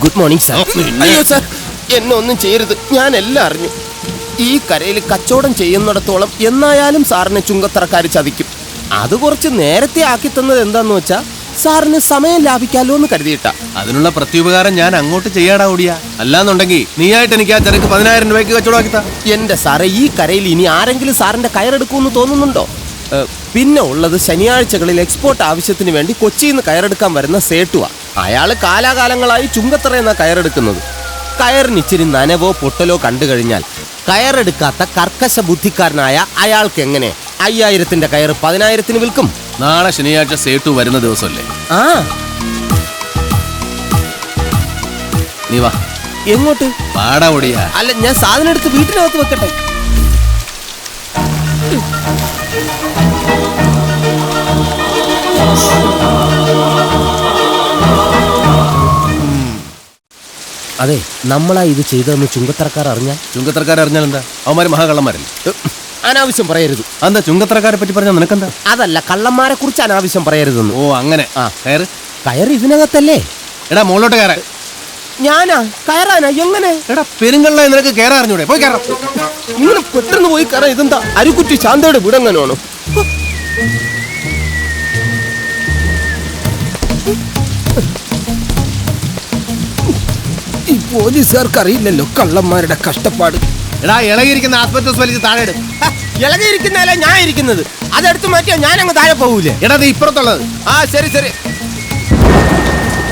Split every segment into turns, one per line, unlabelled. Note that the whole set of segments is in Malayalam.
Good morning sir. അയ്യോ സാർ, എന്നെ ഒന്നും ചെയ്യരുത്, ഞാൻ എല്ലാം അറിഞ്ഞു. ഈ കരയിൽ കച്ചവടം ചെയ്യുന്നിടത്തോളം എന്നായാലും സാറിനെ ചുങ്കത്തറക്കാർ ചതിക്കും. അത് കുറച്ച് നേരത്തെ ആക്കി തന്നത് എന്താന്ന് വെച്ചാ സാറിന് സമയം ലാഭിക്കാലോ എന്ന് കരുതിയിട്ടാ.
അതിനുള്ള പ്രത്യുപകാരം ഞാൻ അങ്ങോട്ട് ചെയ്യാടാ ഓടിയാ. അല്ലാന്നുണ്ടെങ്കിൽ നീയായിട്ട് എനിക്ക് ആ ചരക്ക് 10,000 രൂപയ്ക്ക് കച്ചവടമാക്കിത്താ.
എന്റെ സാറേ, ഈ കരയിൽ ഇനി ആരെങ്കിലും സാറിന്റെ കയറെടുക്കുമെന്ന് തോന്നുന്നുണ്ടോ? പിന്നെ ഉള്ളത് ശനിയാഴ്ചകളിൽ എക്സ്പോർട്ട് ആവശ്യത്തിന് വേണ്ടി കൊച്ചിയിൽ നിന്ന് കയറെടുക്കാൻ വരുന്ന സേട്ടുവാ. അയാള് കാലാകാലങ്ങളായി ചുങ്കത്തറയെന്നാ കയറെടുക്കുന്നത്. കയറിന് ഇച്ചിരി നനവോ പൊട്ടലോ കണ്ടു കഴിഞ്ഞാൽ കയറെടുക്കാത്ത കർക്കശ ബുദ്ധിക്കാരനായ അയാൾക്ക് എങ്ങനെ 5,000-ന്റെ കയറ് 10,000-ന് വിൽക്കും?
നാളെ ശനിയാഴ്ച സേട്ടു വരുന്ന ദിവസമല്ലേ?
ആ,
നീ വാ.
എങ്ങോട്ട്?
പാടാ ഓടിയാ.
അല്ല, ഞാൻ സാധനം എടുത്ത് വീട്ടിനകത്ത് വെക്കട്ടെ. അതെ, നമ്മളാ ഇത് ചെയ്തതെന്ന് ചുങ്കത്തറക്കാർ അറിഞ്ഞാൽ?
ചുങ്കത്തറക്കാർ അറിഞ്ഞാൽ എന്താ? അവന്മാര് മഹാകള്ളന്മാരല്ലേ?
അനാവശ്യം പറയരുത്.
എന്താ ചുങ്കത്തറക്കാരെ പറ്റി പറഞ്ഞാൽ നിനക്കെന്താ?
അതല്ല, കള്ളന്മാരെ കുറിച്ച് അനാവശ്യം പറയരുതെന്ന്.
ഓ അങ്ങനെ. ആ കയറ്.
കയറ് ഇതിനകത്തല്ലേ?
എടാ മുകളിലോട്ട് കയറാൻ.
ഞാനാ കയറാനാ? എങ്ങനെ?
എടാ പെരുങ്കള്ള നിനക്ക് കയറാൻ അറിഞ്ഞൂടെ? പോയി കയറാം.
ഇങ്ങനെ പെട്ടെന്ന് പോയി കയറാം. ഇതെന്താ അരുക്കുറ്റി ശാന്തയുടെ വീടെങ്ങനെയാണോ? ഈ പോലീസുകാർക്ക് അറിയില്ലല്ലോ കള്ളന്മാരുടെ കഷ്ടപ്പാട്.
എടാ ഇളകിയിരിക്കുന്ന ആസ്പെറ്റോസ് വലിച്ച് താഴെ ഇടും.
ഇളകിയിരിക്കുന്നതല്ല ഞാൻ ഇരിക്കുന്നത്. അതെടുത്ത് മാറ്റിയാ ഞാൻ അങ്ങ് താഴെ പോകൂലേ?
എടാ ഇത് ഇപ്പുറത്തുള്ളത്.
ആ ശരി ശരി.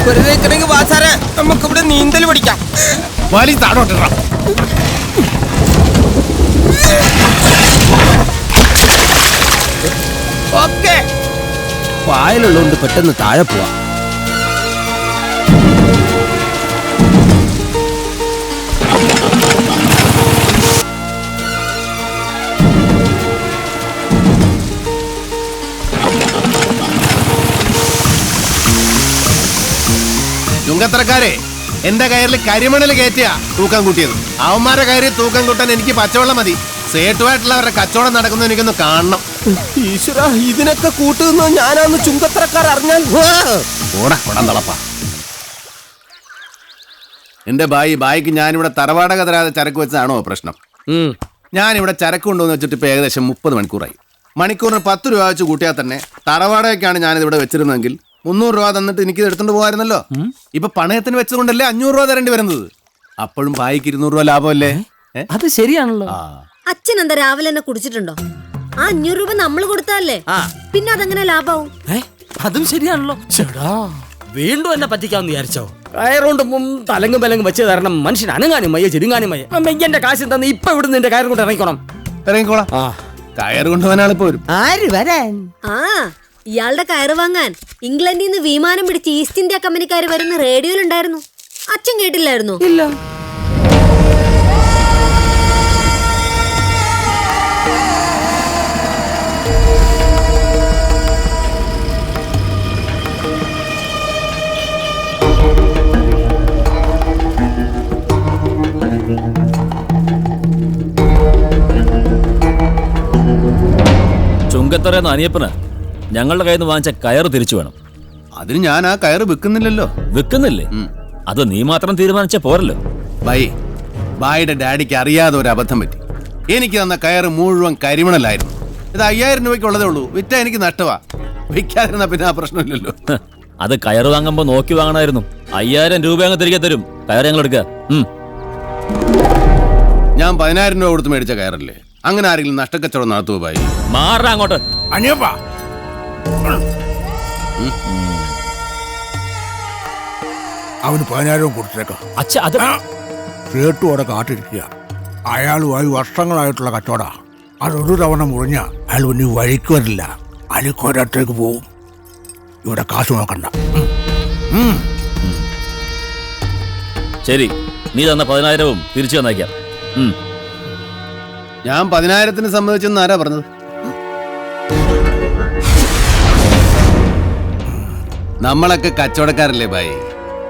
വെറുതെ വാ സാറേ, നമുക്കിവിടെ നീന്തൽ പഠിക്കാം.
വലി താഴോട്ടിടാ.
ഓക്കെ. പായലുള്ളതുകൊണ്ട് പെട്ടെന്ന് താഴെ പോവാ.
ചുങ്കത്തറക്കാരെ, എന്റെ കയറിൽ കരിമണൽ കയറ്റിയ തൂക്കം കൂട്ടിയത്. അവന്മാരുടെ കയറിൽ തൂക്കം കൂട്ടാൻ എനിക്ക് പച്ചവെള്ളം മതി. സേട്ടുമായിട്ടുള്ളവരുടെ കച്ചവടം നടക്കുന്നത് എനിക്കൊന്ന് കാണണം.
ഈശ്വര, ഇതിനൊക്കെ കൂട്ടുന്നത് ഞാനാന്ന് ചുങ്കത്തറക്കാർ അറിഞ്ഞാൽ
തളപ്പ. എന്റെ ബായിക്ക് ഞാനിവിടെ തറവാടക തരാതെ ചരക്ക് വെച്ചതാണോ പ്രശ്നം? ഞാനിവിടെ ചരക്ക് കൊണ്ടുവന്ന് വെച്ചിട്ട് ഇപ്പൊ ഏകദേശം 30 മണിക്കൂറായി. മണിക്കൂറിന് 10 രൂപ വെച്ച് കൂട്ടിയാൽ തന്നെ തറവാടകയ്ക്കാണ് ഞാനിവിടെ വെച്ചിരുന്നതെങ്കിൽ 300 രൂപ തന്നിട്ട് എനിക്ക് എടുത്തോണ്ട് പോകാമായിരുന്നല്ലോ. ഇപ്പൊ പണയത്തിന് വെച്ചതുകൊണ്ടല്ലേ 500 രൂപ തരേണ്ടി വരുന്നത്. അപ്പോഴും ബായിക്ക് 200 രൂപ ലാഭമല്ലേ?
അത് ശരിയാണല്ലോ.
അച്ഛൻ എന്താ രാവിലെ തന്നെ കുടിച്ചിട്ടുണ്ടോ? ആ 500 രൂപ നമ്മൾ കൊടുത്താലേ, പിന്നെ അതെങ്ങനെ ലാഭാവും?
അതും ശരിയാണല്ലോ. വീണ്ടും എന്നെ പറ്റിക്കാന്ന് വിചാരിച്ചോ? കയറുകൊണ്ട് തലങ്ങും പലങ്ങും വെച്ച് തരണം. മനുഷ്യൻ അനങ്ങാനും മയ്യ ചെരുങ്ങാനും മയ്യ. എന്റെ കാശ് തന്നെ ഇപ്പൊ ഇവിടുന്ന് എന്റെ കയറും കൊണ്ട്
ഇറങ്ങിക്കോളാം. കയറ് കൊണ്ടുപോകാനാളിപ്പോ വരും.
ആര് വരാൻ?
ആ, ഇയാളുടെ കയറ് വാങ്ങാൻ ഇംഗ്ലണ്ടിൽ നിന്ന് വിമാനം പിടിച്ച് ഈസ്റ്റ് ഇന്ത്യ കമ്പനിക്കാർ വരുന്ന റേഡിയോയിലുണ്ടായിരുന്നു. അച്ഛൻ കേട്ടില്ലായിരുന്നോ?
ഇല്ല.
ചുങ്കത്തറയെന്ന് അനിയപ്പന് ഞങ്ങളുടെ കയ്യിൽ നിന്ന് വാങ്ങിച്ച കയറ് തിരിച്ചു വേണം.
അതിന് ഞാൻ ആ കയറ് വിൽക്കുന്നില്ലല്ലോ.
വിൽക്കുന്നില്ലേ? അത് നീ മാത്രം തീരുമാനിച്ച പോരല്ലോ.
ബായിയുടെ ഡാഡിക്ക് അറിയാതെ ഒരു അബദ്ധം പറ്റി. എനിക്ക് തന്ന കയറ് മുഴുവൻ കരിമണലായിരുന്നു. ഇത് 5000 രൂപയ്ക്കുള്ളതേ ഉള്ളൂ. വിറ്റാ എനിക്ക് നഷ്ടമാ. വിൽക്കാതിരുന്ന പിന്നെ ആ പ്രശ്നമില്ലല്ലോ.
അത് കയറ് വാങ്ങുമ്പോ നോക്കി വാങ്ങണമായിരുന്നു. 5000 രൂപ അങ്ങ് തിരികെ തരും. കയറ് ഞങ്ങൾ എടുക്കുക.
ഞാൻ 10000 രൂപ കൊടുത്ത് മേടിച്ച കയറല്ലേ? അങ്ങനെ ആരെങ്കിലും നഷ്ടക്കച്ചവടം നടത്തുവോ ബായി?
മാറാ അങ്ങോട്ട്.
അവന് 10000 കൊടുത്തേക്കാം. സേട്ടുവിടെ കാട്ടിരിക്കുക. അയാളുമായി വർഷങ്ങളായിട്ടുള്ള കച്ചവട. അതൊരു തവണ മുറിഞ്ഞ അയാൾ ഇനി വഴിക്ക് വരില്ല. അലിക്കൊരത്തേക്ക് പോവും. ഇവിടെ കാശ് നോക്കണ്ട.
ശരി, നീ തന്ന 10000 തിരിച്ചു തന്നേക്കാം.
ഞാൻ 10000-ന് സമ്മതിച്ചെന്ന് ആരാ പറഞ്ഞത്? നമ്മളൊക്കെ കച്ചവടക്കാരല്ലേ ബായി?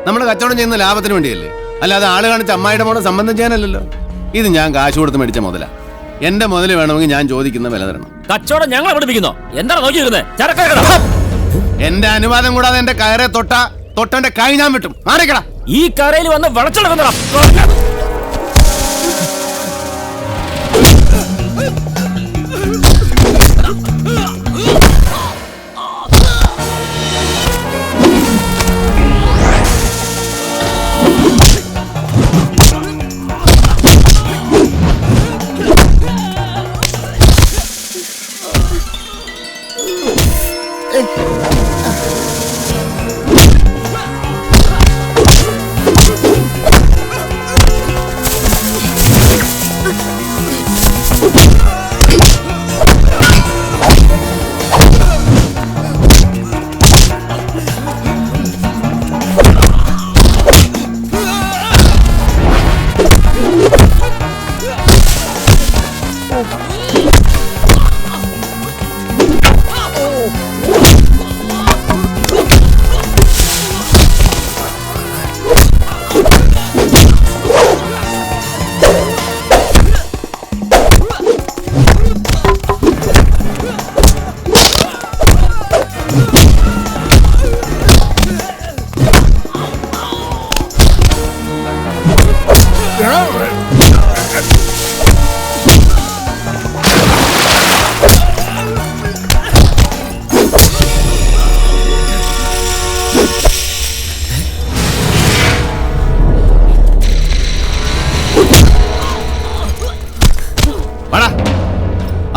നമ്മൾ കച്ചവടം ചെയ്യുന്ന ലാഭത്തിന് വേണ്ടിയല്ലേ, അല്ലാതെ ആള് കാണിച്ച അമ്മായിയുടെ മോടെ സംബന്ധം ചെയ്യാനല്ലല്ലോ. ഇത് ഞാൻ കാശ് കൊടുത്ത് മേടിച്ച മുതലാ. എന്റെ മുതല് വേണമെങ്കിൽ ഞാൻ ചോദിക്കുന്ന വില തരണം.
കച്ചവടം ഞങ്ങൾ പഠിപ്പിക്കുന്നോ? എന്താണ് നോക്കിയിരുന്നേ?
എന്റെ അനുവാദം കൂടാതെ എന്റെ കയറെ തൊട്ട തൊട്ടവന്റെ കൈ ഞാൻ വിട്ടും. മാറിക്കടാ.
ഈ കരയിൽ വന്ന് വിളച്ചെടുക്കുന്നതാ.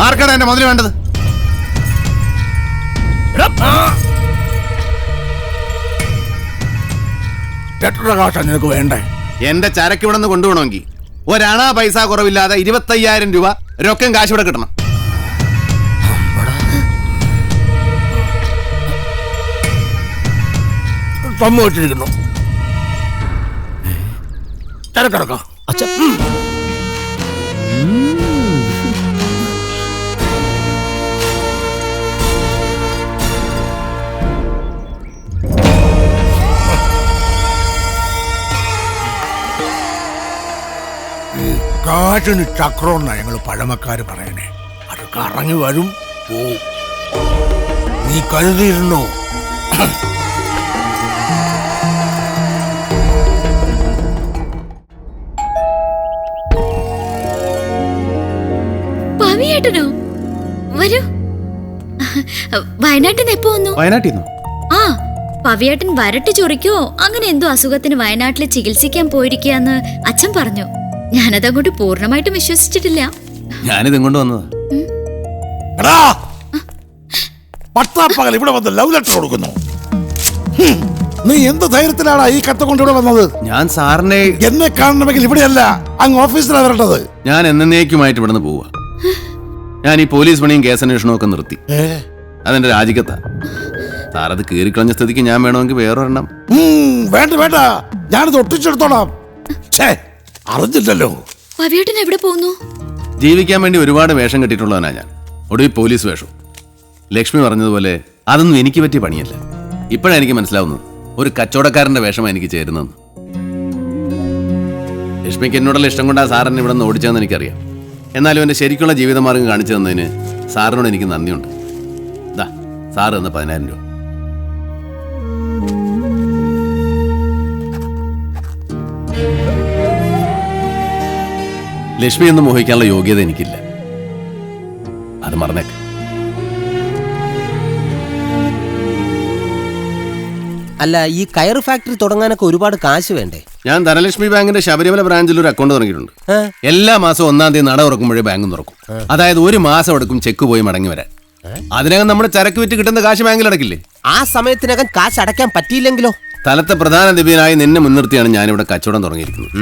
ആർക്കാണ് എന്റെ മുതല് വേണ്ടത്?
എത്ര കാശാ നിനക്ക് വേണ്ടേ?
എന്റെ ചരക്ക് ഇവിടെ നിന്ന് കൊണ്ടുപോകണമെങ്കിൽ ഒരണാ പൈസ കുറവില്ലാതെ 25,000 രൂപ രൊക്കം കാശ് ഇവിടെ കിട്ടണം.
സമ്മതിച്ചിരിക്കുന്നു. തിരക്കിടക്കാം. കാറ്റിന് ചക്രം എന്നാ ഞങ്ങൾ പഴമക്കാര് പറയണേ. അത് കറങ്ങി വരും പോവും. നീ കരുതിയിരുന്നോ?
പവിയേട്ടനോ? വരൂ. വയനാട്ടിൽ നിന്ന് എപ്പോ വന്നു?
വയനാട്ടിൽ നിന്നോ?
ആ, പവിയേട്ടൻ വരട്ട് ചൊറിക്കോ അങ്ങനെ എന്തോ അസുഖത്തിന് വയനാട്ടിൽ ചികിത്സിക്കാൻ പോയിരിക്കാന്ന് അച്ഛൻ പറഞ്ഞു. ഞാനതങ്ങോട്ട് പൂർണ്ണമായിട്ടും വിശ്വസിച്ചിട്ടില്ല.
ഞാനിത് ഇങ്ങോട്ട് വന്നതാ.
പട്ടാപ്പകൽ ഇവിടെ വന്ന് ലവ് ലെറ്റർ കൊടുക്കുന്നു. നീ എന്ത് ധൈര്യത്തിലാണ് ഈ കത്ത് കൊണ്ട് ഇവിടെ വന്നത്?
ഞാൻ സാറിനെ
എന്നെ കാണണമെങ്കിൽ ഇവിടെയല്ല, അങ്ങ് ഓഫീസിലാണ് വരേണ്ടത്.
ഞാൻ എന്നേക്കുമായിട്ട് ഇവിടുന്ന് പോവാ. ഞാൻ ഈ പോലീസ് പണിയും കേസന്വേഷണവും ഒക്കെ നിർത്തി. അതെന്റെ രാജിക്കത്താ. സാറത് കീറിക്കളഞ്ഞ സ്ഥിതിക്ക് ഞാൻ വേണമെങ്കിൽ വേറൊരെണ്ണം.
വേണ്ട വേണ്ട, ഞാനിത് ഒട്ടിച്ചെടുത്തോളാം. അറിഞ്ഞില്ലല്ലോ.
പവിയേട്ടൻ എവിടെ പോകുന്നു?
ജീവിക്കാൻ വേണ്ടി ഒരുപാട് വേഷം കെട്ടിയിട്ടുള്ളവനാ ഞാൻ. ഒടുവിൽ പോലീസ് വേഷം. ലക്ഷ്മി പറഞ്ഞതുപോലെ അതൊന്നും എനിക്ക് പറ്റിയ പണിയല്ല. ഇപ്പോഴാണ് എനിക്ക് മനസ്സിലാവുന്നത് ഒരു കച്ചവടക്കാരന്റെ വേഷമാണ് എനിക്ക് ചേരുന്നത്. ലക്ഷ്മിക്ക് എന്നോടുള്ള ഇഷ്ടം കൊണ്ടാണ് സാറിനെ ഇവിടെ നിന്ന് ഓടിച്ചതെന്ന് എനിക്കറിയാം. എന്നാലും എൻ്റെ ശരിക്കുള്ള ജീവിതമാർഗം കാണിച്ചു തന്നതിന് സാറിനോട് എനിക്ക് നന്ദിയുണ്ട്. ദാ സാറ് തന്ന 10,000 രൂപ. ലക്ഷ്മി എന്ന് മോഹിക്കാനുള്ള യോഗ്യത എനിക്കില്ല. അത് മറന്നേക്ക്.
അല്ല, ഈ കയർ ഫാക്ടറി തുടങ്ങാനൊക്കെ ഒരുപാട് കാശ് വേണ്ടേ?
ഞാൻ ധനലക്ഷ്മി ബാങ്കിന്റെ ശബരിമല ബ്രാഞ്ചിൽ ഒരു അക്കൗണ്ട് തുടങ്ങിയിട്ടുണ്ട്. എല്ലാ മാസവും 1-ാം തീയതി നട തുറക്കുമ്പോഴേ ബാങ്ക് തുറക്കും. അതായത് ഒരു മാസം എടുക്കും ചെക്ക് പോയി മടങ്ങി വരാൻ. അതിനകം നമ്മുടെ ചരക്ക് വിറ്റ് കിട്ടുന്ന കാശ് ബാങ്കിൽ അടക്കില്ലേ?
ആ സമയത്തിനകം കാശ് അടയ്ക്കാൻ പറ്റിയില്ലെങ്കിലോ?
സ്ഥലത്തെ പ്രധാന ദിവ്യനായി നിന്നെ മുൻനിർത്തിയാണ് ഞാനിവിടെ കച്ചവടം തുടങ്ങിയിരിക്കുന്നത്.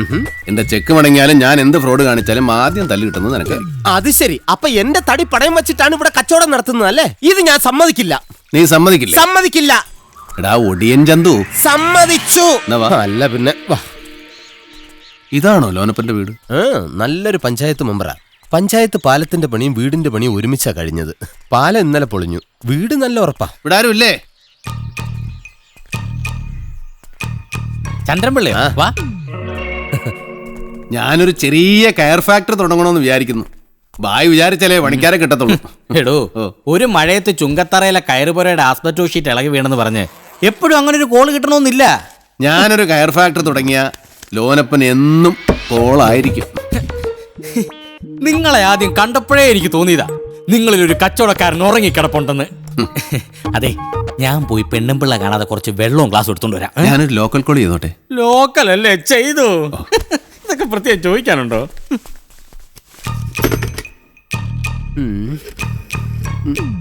എന്റെ ചെക്ക് മടങ്ങിയാലും ഞാൻ എന്ത് ഫ്രോഡ് കാണിച്ചാലും ആദ്യം തല്ലി കിട്ടുന്നത് നിനക്കായിരിക്കും.
അത് ശരി. അപ്പൊ എന്റെ തടി പണയം വെച്ചിട്ടാണ് ഇവിടെ കച്ചവടം നടത്തുന്നത് അല്ലേ? ഇത് ഞാൻ സമ്മതിക്കില്ല.
നീ സമ്മതിക്കില്ല?
സമ്മതിക്കില്ല.
എടാ ഒടിയൻ ചന്തു.
സമ്മതിച്ചു. അല്ല പിന്നെ
ഇതാണോ ലോനപ്പന്റെ വീട്?
നല്ലൊരു പഞ്ചായത്ത് മെമ്പറാ. പഞ്ചായത്ത് പാലത്തിന്റെ പണിയും വീടിന്റെ പണിയും ഒരുമിച്ചാ കഴിഞ്ഞത്. പാലം ഇന്നലെ പൊളിഞ്ഞു. വീട് നല്ല ഉറപ്പാ.
ഇവിടെ ആരും ഇല്ലേ?
ചന്ദ്രൻപിള്ളേ വാ.
ഞാനൊരു ചെറിയ കയർ ഫാക്ടറി തുടങ്ങണമെന്ന് വിചാരിക്കുന്നു. ബായ് വിചാരിച്ചാലേ പണിക്കാരെ കിട്ടത്തുള്ളൂ.
എടോ, ഒരു മഴയത്ത് ചുങ്കത്തറയിലെ കയറുപുരയുടെ ആസ്പെറ്റോ ഷീറ്റ് ഇളകി വീണെന്ന് പറഞ്ഞ്
എപ്പോഴും അങ്ങനെ ഒരു കോള് കിട്ടണമെന്നില്ല.
ഞാനൊരു കയർ ഫാക്ടറി തുടങ്ങിയ ലോനപ്പൻ എന്നും കോളായിരിക്കും.
നിങ്ങളെ ആദ്യം കണ്ടപ്പോഴേ എനിക്ക് തോന്നിയതാ നിങ്ങളിലൊരു കച്ചവടക്കാരൻ ഉറങ്ങിക്കിടപ്പുണ്ടെന്ന്.
അതെ, ഞാൻ പോയി പെണ്ണുമ്പിള്ള കാണാതെ കുറച്ച് വെള്ളവും ഗ്ലാസ് എടുത്തോണ്ട് വരാം.
ഞാനൊരു ലോക്കൽ കോൾ ചെയ്തോട്ടെ?
ലോക്കൽ അല്ലേ ചെയ്തു. ഇതൊക്കെ പ്രത്യേകം ചോദിക്കാനുണ്ടോ?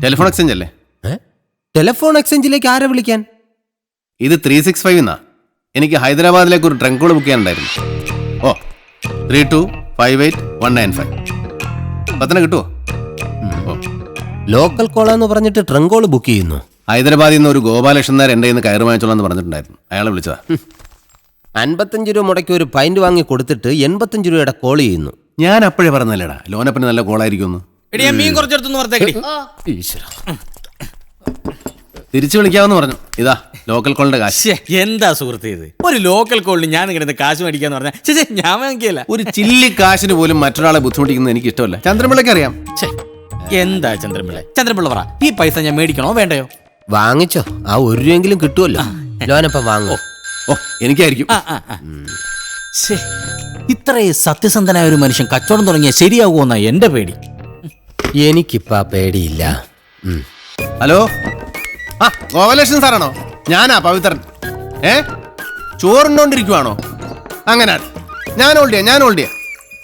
ടെലിഫോൺ എക്സ്ചേഞ്ച് അല്ലേ?
ടെലിഫോൺ എക്സ്ചേഞ്ചിലേക്ക് ആരെ വിളിക്കാൻ?
ഇത് 365 എന്നാ. എനിക്ക് ഹൈദരാബാദിലേക്ക് ഒരു ട്രങ്ക് കോൾ ബുക്ക് ചെയ്യാനുണ്ടായിരുന്നു. ഓ 3258-195. പത്തന കിട്ടുമോ?
ലോക്കൽ കോളാന്ന് പറഞ്ഞിട്ട് ട്രങ്കോള് ബുക്ക് ചെയ്യുന്നു.
ഹൈദരാബാദിൽ നിന്ന് ഒരു ഗോപാലകൃഷ്ണൻ നായർ എൻ്റെ കയ്യിൽ കയറ് വാങ്ങിച്ചോളാന്ന് പറഞ്ഞിട്ടുണ്ടായിരുന്നു. അയാളെ വിളിച്ചതാ.
55 രൂപ മുടക്കി ഒരു പൈന്റ് വാങ്ങി കൊടുത്തിട്ട് 85 രൂപയുടെ കോൾ ചെയ്യുന്നു.
ഞാൻ അപ്പോഴേ പറഞ്ഞല്ലേടാ ലോനപ്പന് നല്ല കോളായിരിക്കുമെന്ന്.
എടിയാ മീൻ കുറച്ചെടുത്തു പറഞ്ഞേക്കടി.
തിരിച്ചു വിളിക്കാമെന്ന് പറഞ്ഞു. ഇതാ ലോക്കൽ കോളിന്റെ കാശ്.
എന്താ സുഹൃത്ത് ഇത്? ഒരു ലോക്കൽ കോളിന് ഞാൻ ഇങ്ങനെ കാശ് മേടിക്കാന്ന് പറഞ്ഞാൽ ഞാൻ വാങ്ങിയല്ല.
ഒരു ചില്ലി കാശിന് പോലും മറ്റൊരാളെ ബുദ്ധിമുട്ടിക്കുന്നത് എനിക്ക് ഇഷ്ടമല്ല. ചന്ദ്രപിള്ളക്ക് അറിയാം.
എന്താ ചന്ദ്രപിള്ള പറ, ഈ പൈസ ഞാൻ മേടിക്കണോ വേണ്ടയോ?
വാങ്ങിച്ചോ, ആ 1 രൂപയെങ്കിലും കിട്ടുമല്ലോ. ലോനപ്പം വാങ്ങോ.
ഓ എനിക്കായിരിക്കും.
ഇത്രയും സത്യസന്ധനായ ഒരു മനുഷ്യൻ കച്ചവടം തുടങ്ങിയാൽ ശരിയാകുമെന്നാ എന്റെ പേടി.
എനിക്കിപ്പാ പേടിയില്ല.
ഹലോ, ആ ഗോപാലകൃഷ്ണൻ സാറാണോ? ഞാനാ പവിത്രൻ. ചോറുണ്ടോണ്ടിരിക്കുവാണോ? അങ്ങനെ ഞാൻ ഓൾഡിയ.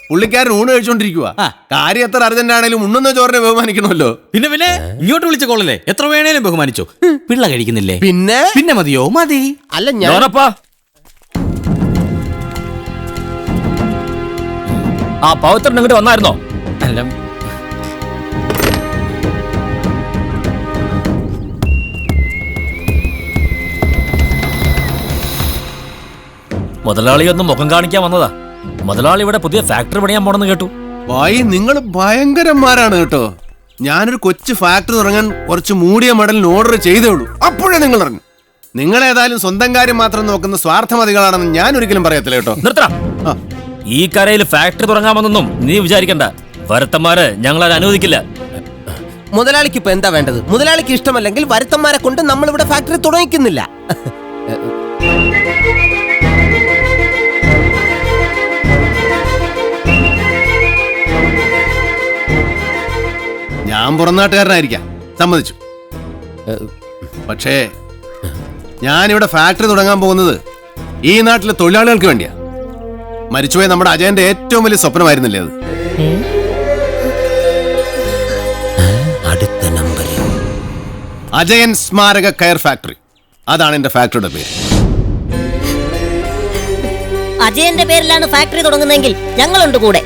പുള്ളിക്കാരൻ ഊണ് കഴിച്ചോണ്ടിരിക്കുക. കാര്യം എത്ര അർജന്റ് ആണെങ്കിലും ഉണ്ണുന്ന ചോറിനെ ബഹുമാനിക്കണമല്ലോ.
പിന്നെ ഇങ്ങോട്ട് വിളിച്ച കോളല്ലേ, എത്ര വേണേലും ബഹുമാനിച്ചോ.
പിള്ള കഴിക്കുന്നില്ലേ?
പിന്നെ
മതിയോ? മതി.
അല്ല ഞാൻ
ആ പവിത്രൻ ഇങ്ങോട്ട് വന്നായിരുന്നോ?
അല്ല,
മുതലാളി ഒന്ന് മുഖം കാണിക്കാൻ വന്നതാ. മുതലാളി ഇവിടെ പുതിയ ഫാക്ടറി പണിയാൻ പോണെന്ന് കേട്ടു.
വായി നിങ്ങൾ ഭയങ്കരന്മാരാണ് കേട്ടോ. ഞാനൊരു കൊച്ചു ഫാക്ടറി തുടങ്ങാൻ കുറച്ച് മൂടിയ മടലിന് ഓർഡർ ചെയ്തേ ഉള്ളൂ. അപ്പോഴേ നിങ്ങൾ അറിഞ്ഞു. നിങ്ങളേതായാലും സ്വന്തം കാര്യം മാത്രം നോക്കുന്ന സ്വാർത്ഥമതികളാണെന്ന് ഞാൻ ഒരിക്കലും പറയത്തില്ല കേട്ടോ.
നിർത്തണം. ഈ കരയിൽ ഫാക്ടറി തുടങ്ങാമെന്നൊന്നും നീ വിചാരിക്കണ്ട. വരുത്തന്മാരെ ഞങ്ങളത് അനുവദിക്കില്ല.
മുതലാളിക്ക് ഇപ്പൊ എന്താ വേണ്ടത്? മുതലാളിക്ക് ഇഷ്ടമല്ലെങ്കിൽ വരുത്തന്മാരെ കൊണ്ട് നമ്മളിവിടെ ഫാക്ടറി തുടങ്ങിക്കുന്നില്ല.
ഞാൻ പുറംനാട്ടുകാരനായിരിക്കാം, സമ്മതിച്ചു. പക്ഷേ ഞാനിവിടെ ഫാക്ടറി തുടങ്ങാൻ പോകുന്നത് ഈ നാട്ടിലെ തൊഴിലാളികൾക്ക് വേണ്ടിയാ. മരിച്ചുപോയ നമ്മുടെ അജയന്റെ ഏറ്റവും വലിയ സ്വപ്നമായിരുന്നില്ലേ അത്?
അടുത്ത നമ്പറിൽ
അജയൻ സ്മാരക കയർ ഫാക്ടറി. അതാണ് എന്റെ ഫാക്ടറിയുടെ പേര്.
അജയന്റെ പേരിലാണ് ഫാക്ടറി തുടങ്ങുന്നതെങ്കിൽ ഞങ്ങളുണ്ട് കൂടെ.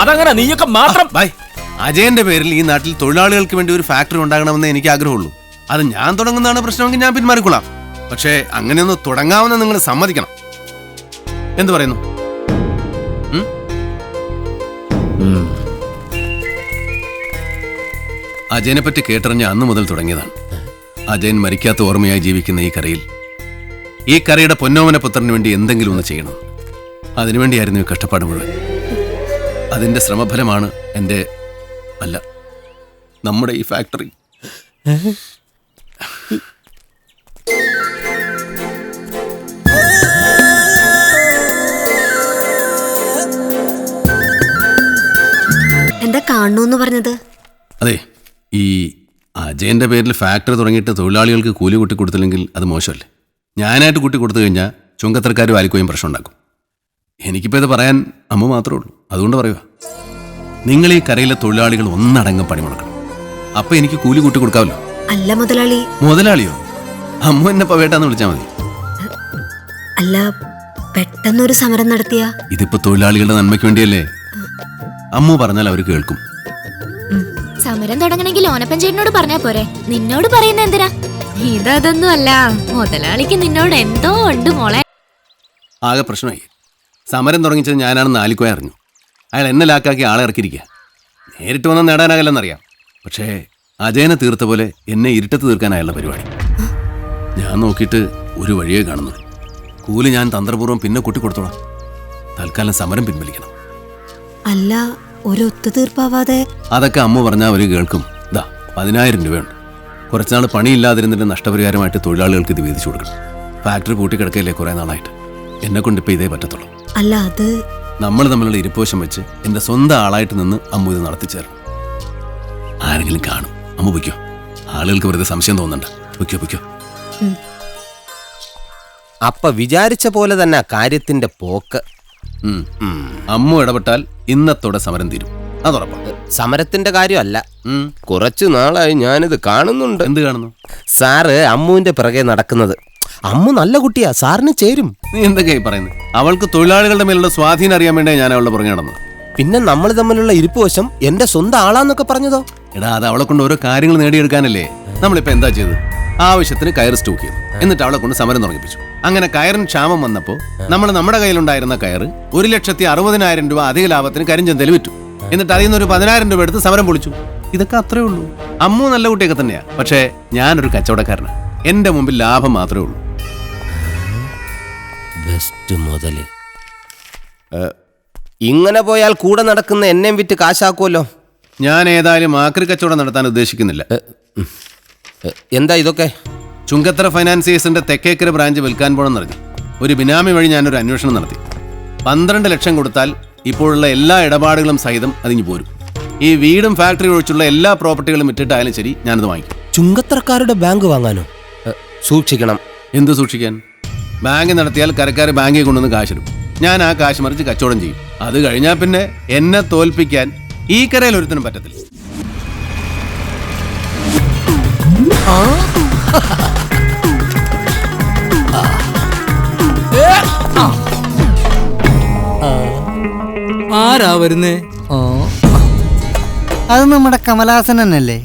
അതങ്ങനെ നീയൊക്കെ മാത്രം.
അജയന്റെ പേരിൽ ഈ നാട്ടിൽ തൊഴിലാളികൾക്ക് വേണ്ടി ഒരു ഫാക്ടറി ഉണ്ടാകണമെന്ന് എനിക്ക് ആഗ്രഹമുള്ളൂ. അത് ഞാൻ തുടങ്ങുന്നതാണ് പ്രശ്നമെങ്കിൽ ഞാൻ പിന്മാറിക്കൊള്ളാം. പക്ഷേ അങ്ങനെയൊന്ന് തുടങ്ങാമെന്ന് നിങ്ങൾ സമ്മതിക്കണം. എന്ത് പറയുന്നു? അജയനെ പറ്റി കേട്ടറിഞ്ഞ അന്ന് മുതൽ തുടങ്ങിയതാണ്. അജയൻ മരിക്കാത്ത ഓർമ്മയായി ജീവിക്കുന്ന ഈ കരയുടെ പൊന്നോമന പുത്രന് വേണ്ടി എന്തെങ്കിലും ഒന്ന് ചെയ്യണം. അതിനുവേണ്ടിയായിരുന്നു ഈ കഷ്ടപ്പാട് മുഴുവൻ. അതിന്റെ ശ്രമഫലമാണ് നമ്മുടെ ഈ ഫാക്ടറി.
എന്താ കാണണോന്ന് പറഞ്ഞത്?
അതെ, ഈ അജയന്റെ പേരിൽ ഫാക്ടറി തുടങ്ങിയിട്ട് തൊഴിലാളികൾക്ക് കൂലി കൂട്ടി കൊടുത്തില്ലെങ്കിൽ അത് മോശമല്ലേ? ഞാനായിട്ട് കൂട്ടി കൊടുത്തു കഴിഞ്ഞാൽ ചുങ്കത്തരക്കാർ വാലിക്കുകയും പ്രശ്നം ഉണ്ടാക്കും. എനിക്കിപ്പോൾ ഇത് പറയാൻ അമ്മ മാത്രമേ ഉള്ളൂ. അതുകൊണ്ട് പറയുക, നിങ്ങൾ ഈ കരയിലെ തൊഴിലാളികൾ ഒന്നടങ്കം പണിമുടക്കണം. അപ്പൊ എനിക്ക് കൂലി കൂട്ടി കൊടുക്കാമല്ലോ.
അല്ല മുതലാളി.
മുതലാളിയോ? അമ്മ എന്നെ പവേട്ടാന്ന് വിളിച്ചാൽ മതി.
അല്ല, പെട്ടെന്നൊരു സമരം നടത്തിയ
ഇതിപ്പോ തൊഴിലാളികളുടെ നന്മയ്ക്ക് വേണ്ടിയല്ലേ? അമ്മ പറഞ്ഞാൽ അവർ കേൾക്കും.
സമരം തുടങ്ങണമെങ്കിൽ ഓനപ്പഞ്ചേട്ടനോട് പറഞ്ഞാ പോരെ, നിന്നോട് പറയുന്ന എന്തിനാ? ഇതൊന്നും അല്ല, മുതലാളിക്ക് നിന്നോട് എന്തോ ഉണ്ട് മോളെ.
ആകെ പ്രശ്നമായി. സമരം തുടങ്ങിച്ചത് ഞാനാണെന്ന് ആലിക്കോയ അറിഞ്ഞു. അയാൾ എന്നെ ലാക്കാക്കി ആളെ ഇറക്കിയിരിക്കുക. നേരിട്ട് വന്നാൽ നേടാനാകില്ലെന്നറിയാം. പക്ഷേ അജയനെ തീർത്ത പോലെ എന്നെ ഇരുട്ടത്ത് തീർക്കാൻ അയാളുടെ പരിപാടി. ഞാൻ നോക്കിയിട്ട് ഒരു വഴിയേ കാണുന്നുള്ളൂ. കൂലി ഞാൻ തന്ത്രപൂർവ്വം പിന്നെ കൂട്ടിക്കൊടുത്തോളാം. തൽക്കാലം സമരം പിൻവലിക്കണം.
അല്ല, ഒരു ഒത്തുതീർപ്പാവാതെ?
അതൊക്കെ അമ്മ പറഞ്ഞാൽ അവർ കേൾക്കും. 10,000 രൂപയുണ്ട്, കുറച്ചുനാൾ പണിയില്ലാതിരുന്നിട്ട് നഷ്ടപരിഹാരമായിട്ട് തൊഴിലാളികൾക്ക് ഇത് വീതിച്ചു കൊടുക്കണം. ഫാക്ടറി പൂട്ടിക്കിടക്കയില്ലേ കുറേ നാളായിട്ട്. എന്നെ കൊണ്ട് ഇപ്പം ഇതേ പറ്റത്തുള്ളൂ.
അല്ല അത്
നമ്മൾ തമ്മിലുള്ള ഇരിപ്പോശം വെച്ച് എൻ്റെ സ്വന്തം ആളായിട്ട് നിന്ന് അമ്മു ഇത് നടത്തിച്ചേരണം. ആരെങ്കിലും കാണും. അമ്മ പൊയ്ക്കോ, ആളുകൾക്ക് വെറുതെ സംശയം തോന്നണ്ട. പൊയ്ക്കോ.
അപ്പൊ വിചാരിച്ച പോലെ തന്നെ കാര്യത്തിന്റെ പോക്ക്.
അമ്മു ഇടപെട്ടാൽ ഇന്നത്തോടെ സമരം തീരും, അതുറപ്പാണ്.
സമരത്തിന്റെ കാര്യമല്ല, കുറച്ചു നാളായി ഞാനിത് കാണുന്നുണ്ട്.
എന്ത് കാണുന്നു?
സാറ് അമ്മുവിന്റെ പിറകെ നടക്കുന്നത്. അമ്മു നല്ല കുട്ടിയാ, സാറിന് ചേരും.
നീ എന്തൊക്കെയായി പറയുന്നത്? അവൾക്ക് തൊഴിലാളികളുടെ മേലുള്ള സ്വാധീനം അറിയാൻ വേണ്ടി ഞാൻ അവളുടെ പുറകെ നടന്നത്.
പിന്നെ നമ്മൾ തമ്മിലുള്ള ഇരിപ്പുവശം എന്റെ സ്വന്തം ആളാന്നൊക്കെ പറഞ്ഞതോ?
എടാ, അത് അവളെ കൊണ്ട് ഓരോ കാര്യങ്ങൾ നേടിയെടുക്കാനല്ലേ. നമ്മളിപ്പോ എന്താ ചെയ്തത്? ആവശ്യത്തിന് കയർ സ്റ്റോക്ക് ചെയ്തു, എന്നിട്ട് അവളെ കൊണ്ട് സമരം തുടങ്ങിപ്പിച്ചു. അങ്ങനെ കയറിന് ക്ഷാമം വന്നപ്പോൾ നമ്മൾ നമ്മുടെ കയ്യിലുണ്ടായിരുന്ന കയർ 1,60,60,000 രൂപ അധിക ലാഭത്തിന് കരിഞ്ചന്തയിൽ വിറ്റു. എന്നിട്ട് അതിൽ നിന്ന് ഒരു 10,000 രൂപ എടുത്ത് സമരം പൊളിച്ചു. ഇതൊക്കെ അത്രേ ഉള്ളൂ. അമ്മു നല്ല കുട്ടിയൊക്കെ തന്നെയാ, പക്ഷേ ഞാനൊരു കച്ചവടക്കാരനാണ്. എന്റെ മുമ്പിൽ ലാഭം മാത്രമേ ഉള്ളൂ.
ബെസ്റ്റ് മുതല്. ഇങ്ങനെ പോയാൽ കൂടെ നടക്കുന്ന എന്നെയും വിറ്റ് കാശാക്കുമല്ലോ.
ഞാൻ ഏതായാലും ആക്രി കച്ചവടം നടത്താൻ ഉദ്ദേശിക്കുന്നില്ല.
എന്താ ഇതൊക്കെ?
ചുങ്കത്തറ ഫൈനാൻസിയേഴ്സിന്റെ തെക്കേക്കര ബ്രാഞ്ച് വിൽക്കാൻ പോകണമെന്ന് പറഞ്ഞു. ഒരു ബിനാമി വഴി ഞാനൊരു അന്വേഷണം നടത്തി. 12 ലക്ഷം കൊടുത്താൽ ഇപ്പോഴുള്ള എല്ലാ ഇടപാടുകളും സഹിതം അതിഞ്ഞു പോരും. ഈ വീടും ഫാക്ടറി ഒഴിച്ചുള്ള എല്ലാ പ്രോപ്പർട്ടികളും വിറ്റിട്ടായാലും ശരി, ഞാനത് വാങ്ങിക്കും.
ചുങ്കത്തറക്കാരുടെ ബാങ്ക് വാങ്ങാനോ? സൂക്ഷിക്കണം.
എന്ത് സൂക്ഷിക്കാൻ? ബാങ്ക് നടത്തിയാൽ കരക്കാർ ബാങ്കിൽ കൊണ്ടുവന്ന് കാശിടും. ഞാൻ ആ കാശ് മറിച്ച് കച്ചവടം ചെയ്യും. അത് കഴിഞ്ഞാൽ പിന്നെ എന്നെ തോൽപ്പിക്കാൻ ഈ കരയിൽ ഒരുത്തിനും പറ്റത്തില്ല.
ആരാ വരുന്നേ?
അത് നമ്മുടെ കമലാസൻ തന്നെയല്ലേ?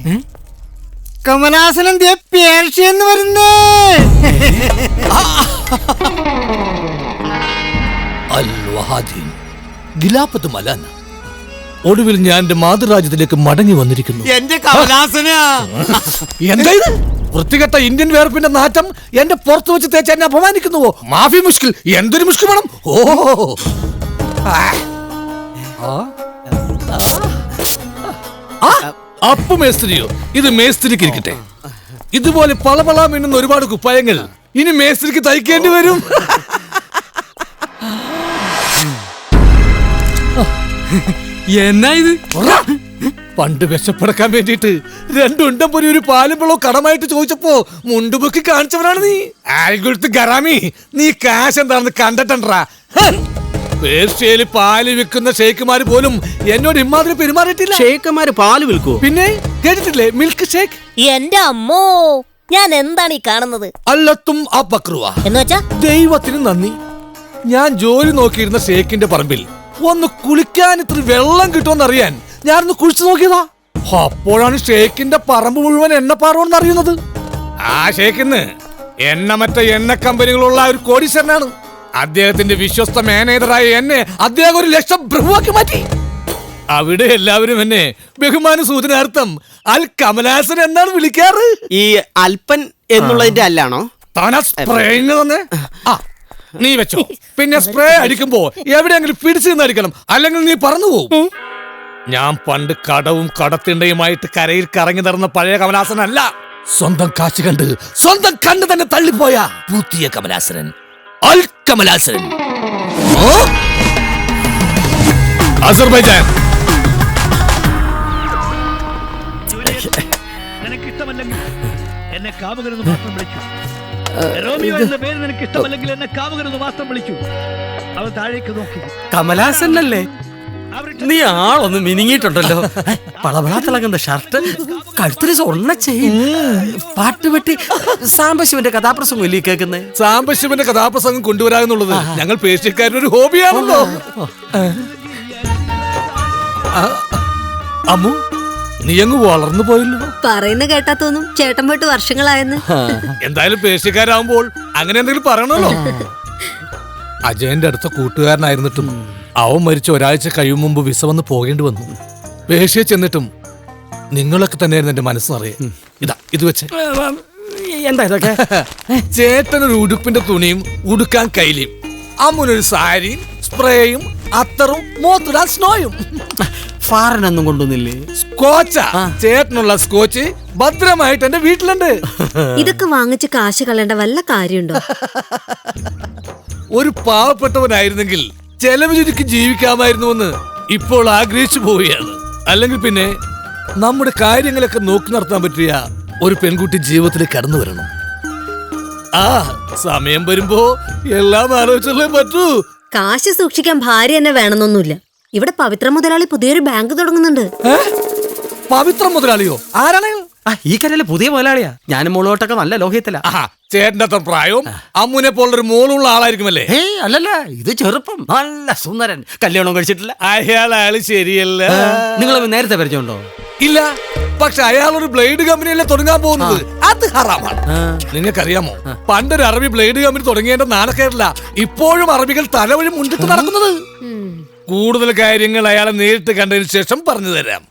കമലാസനൻ പേർഷ്യന്ന് വരുന്നേ.
ഒടുവിൽ ഞാൻ എന്റെ മാതൃരാജ്യത്തിലേക്ക് മടങ്ങി വന്നിരിക്കുന്നു.
എന്റെ കമലാസന
എന്താ ഇത്? വൃത്തികെട്ട ഇന്ത്യൻ വേർപ്പിന്റെ നാറ്റം എന്റെ പുറത്ത് വെച്ച് തേച്ച് എന്നെ അപമാനിക്കുന്നുവോ? മാഫി മുഷ്കിൽ, എന്തൊരു മുഷ്കിൽ വേണം. അപ്പു മേസ്ത്രിയോ? ഇത് മേസ്ത്രിക്ക് ഇരിക്കട്ടെ. ഇതുപോലെ പളപള മിന്നുന്ന ഒരുപാട് കുപ്പായങ്ങൾ ഇനി മേസ്ത്രിക്ക് തയ്ക്കേണ്ടി വരും.
എന്നാ ഇത്?
പണ്ട് വിശപ്പടക്കാൻ വേണ്ടിട്ട് 2 ഉണ്ടംപൊരി ഒരു പാലും വെള്ളവും കടമായിട്ട് ചോദിച്ചപ്പോ മുണ്ടുപൊക്കി കാണിച്ചവനാണ് നീ. ആൽഗുൾത്ത് ഗറാമി, നീ കാശ് എന്താണെന്ന് കണ്ടിട്ടുണ്ടാ? പേർഷ്യയില് പാല് വിൽക്കുന്ന ഷേക്കുമാര് പോലും എന്നോട് ഇമ്മാതിരി പെരുമാറിയിട്ടില്ല.
ഷേക്കന്മാര് പാല് വിൽക്കൂ?
പിന്നെ കേട്ടിട്ടില്ലേ മിൽക്ക് ഷേക്ക്?
എന്റെ അമ്മോ, ഞാൻ എന്താണ് ഈ കാണുന്നത്?
അല്ലത്തും അബക്രുവ
എന്ന് വെച്ചാ
ദൈവത്തിന് നന്ദി. ഞാൻ ജോലി നോക്കിയിരുന്ന ഷേക്കിന്റെ പറമ്പിൽ ഒന്ന് കുളിക്കാൻ ഇത്ര വെള്ളം കിട്ടുമെന്നറിയാൻ ഞാനൊന്ന് കുഴിച്ചു നോക്കിയതാ. അപ്പോഴാണ് ഷേക്കിന്റെ പറമ്പ് മുഴുവൻ എണ്ണപ്പാറോന്ന് അറിയുന്നത്. ആ ഷേക്കിന്ന് മറ്റ എണ്ണ കമ്പനികളുള്ള ഒരു കോടീശ്വരനാണ്. അദ്ദേഹത്തിന്റെ വിശ്വസ്ത മാനേജറായ എന്നെ അദ്ദേഹം 1,00,000 ബ്രഹ്മാക്കി മാറ്റി. അവിടെ എല്ലാവരും എന്നെ ബഹുമാന സൂചനാർത്ഥം അൽ കമലാസൻ എന്നാണ് വിളിക്കാറ്.
ഈ അൽപ്പൻ എന്നുള്ളതിന്റെ അല്ലാണോ?
താനാ സ്പ്രേയിങ് തന്നെ. നീ വെച്ചോ. പിന്നെ സ്പ്രേ അടിക്കുമ്പോ എവിടെയെങ്കിലും പിടിച്ചു നിന്ന് അടിക്കണം, അല്ലെങ്കിൽ നീ പറന്നു പോകും. ഞാൻ പണ്ട് കടവും കടത്തിണ്ടയുമായിട്ട് കരയിൽ കറങ്ങി നടന്ന പഴയ കമലാസനല്ല. സ്വന്തം കാശ് കണ്ട് സ്വന്തം കണ്ണ് തന്നെ തള്ളിപ്പോയ പുതിയ കമലാസനൻ, അൽ കമലാസനൻ. അസർബൈജാൻ.
നിനക്കിഷ്ടമല്ലെങ്കിൽ എന്നെ കാമുകനെന്ന് മാത്രം വിളിക്കൂ. റോമിയോ എന്ന പേര് നിനക്ക് ഇഷ്ടമല്ലെങ്കിൽ എന്നെ കാമുകനെന്ന് മാത്രം വിളിക്കൂ. അവൻ താഴേക്ക് നോക്കി.
കമലാസനല്ലേ? നീ ആളൊന്ന് മിനിങ്ങിയിട്ടുണ്ടല്ലോ. പളപള തിളങ്ങുന്ന ഷർട്ട്, കഴുത്തിന് സ്വർണ്ണ ചെയിൻ, പാട്ടുപെട്ടി. സാംബശിവന്റെ കഥാപ്രസംഗം ഇല്ലേ കേൾക്കുന്നേ?
സാംബശിവന്റെ കഥാപ്രസംഗം കൊണ്ടുവരാമെന്നുള്ളത് ഞങ്ങൾ പേർഷ്യക്കാരനൊരു ഹോബിയാണല്ലോ. അമ്മു, നീ അങ്ങ് വളർന്നു പോയല്ലോ.
പറയുന്ന കേട്ടാ തോന്നും ചേട്ടൻ പോയിട്ട് വർഷങ്ങളായെന്ന്.
എന്തായാലും പേർഷ്യക്കാരാകുമ്പോൾ അങ്ങനെ എന്തെങ്കിലും പറയണല്ലോ. അജയന്റെ അടുത്ത കൂട്ടുകാരനായിരുന്നിട്ടും അവൻ മരിച്ച ഒരാഴ്ച കഴിയും മുമ്പ് വിസ വന്ന് പോകേണ്ടി വന്നു. പേർഷ്യ ചെന്നിട്ടും നിങ്ങളൊക്കെ തന്നെയായിരുന്നു എന്റെ മനസ്സറിയാം. ഇതാ ഇത് വെച്ച്.
എന്താ ഇതൊക്കെ?
ചേട്ടനൊരു ഉടുപ്പിന്റെ തുണിയും ഉടുക്കാൻ കൈലിയും, അമ്മുനൊരു സാരിയും സ്പ്രേയും അത്തറും മോത്തിടാൻ സ്നോയും.
ഫാറൻ ഒന്നും കൊണ്ടുവന്നില്ലേ?
സ്കോച്ചാ ചേട്ടനുള്ള സ്കോച്ച് ഭദ്രമായിട്ട് എന്റെ വീട്ടിലുണ്ട്.
ഇതൊക്കെ വാങ്ങിച്ച് കാശ് കളയേണ്ട വല്ല കാര്യമുണ്ടോ?
ഒരു പാവപ്പെട്ടവനായിരുന്നെങ്കിൽ ചെലവ് ചുരുക്കി ജീവിക്കാമായിരുന്നുവെന്ന് ഇപ്പോൾ ആഗ്രഹിച്ചു പോവുകയാണ്. അല്ലെങ്കിൽ പിന്നെ നമ്മുടെ കാര്യങ്ങളൊക്കെ നോക്കി നടത്താൻ പറ്റിയ ഒരു പെൺകുട്ടി ജീവിതത്തിലേക്ക് കടന്നു വരണം. ആ സമയം വരുമ്പോ എല്ലാം ആലോചിച്ചല്ലേ പറ്റൂ.
കാശ് സൂക്ഷിക്കാൻ ഭാര്യ തന്നെ വേണമെന്നൊന്നുമില്ല. ഇവിടെ പവിത്ര മുതലാളി പുതിയൊരു ബാങ്ക് തുടങ്ങുന്നുണ്ട്.
പവിത്ര മുതലാളിയോ? ആരാണ്?
ഈ കരയിലെ പുതിയ മുതലാളിയാ. ഞാനും മോളോട്ടൊക്കെ നല്ല ലോഹ്യത്തിലാ.
ചേട്ടന്റെ അത്ര പ്രായവും അമ്മുനെ പോലൊരു മോളുള്ള ആളായിരിക്കുമല്ലേ?
അല്ലല്ല, ഇത് ചെറുപ്പം, നല്ല സുന്ദരൻ, കല്യാണം കഴിച്ചിട്ടില്ല.
അയാള് ശരിയല്ല.
നിങ്ങൾ നേരത്തെ പരിചയമുണ്ടോ?
ഇല്ല, പക്ഷെ അയാൾ ഒരു ബ്ലേഡ് കമ്പനിയല്ലേ തുടങ്ങാൻ പോകുന്നത്. അത് ഹറാമാണ്. നിങ്ങൾക്കറിയാമോ, പണ്ടൊരു അറബി ബ്ലേഡ് കമ്പനി തുടങ്ങിയതിന്റെ നാണക്കേടില്ല ഇപ്പോഴും അറബികൾ തലവഴി മുന്നിട്ട് നടക്കുന്നത്. കൂടുതൽ കാര്യങ്ങൾ അയാളെ നേരിട്ട് കണ്ടതിന് ശേഷം പറഞ്ഞു തരാം.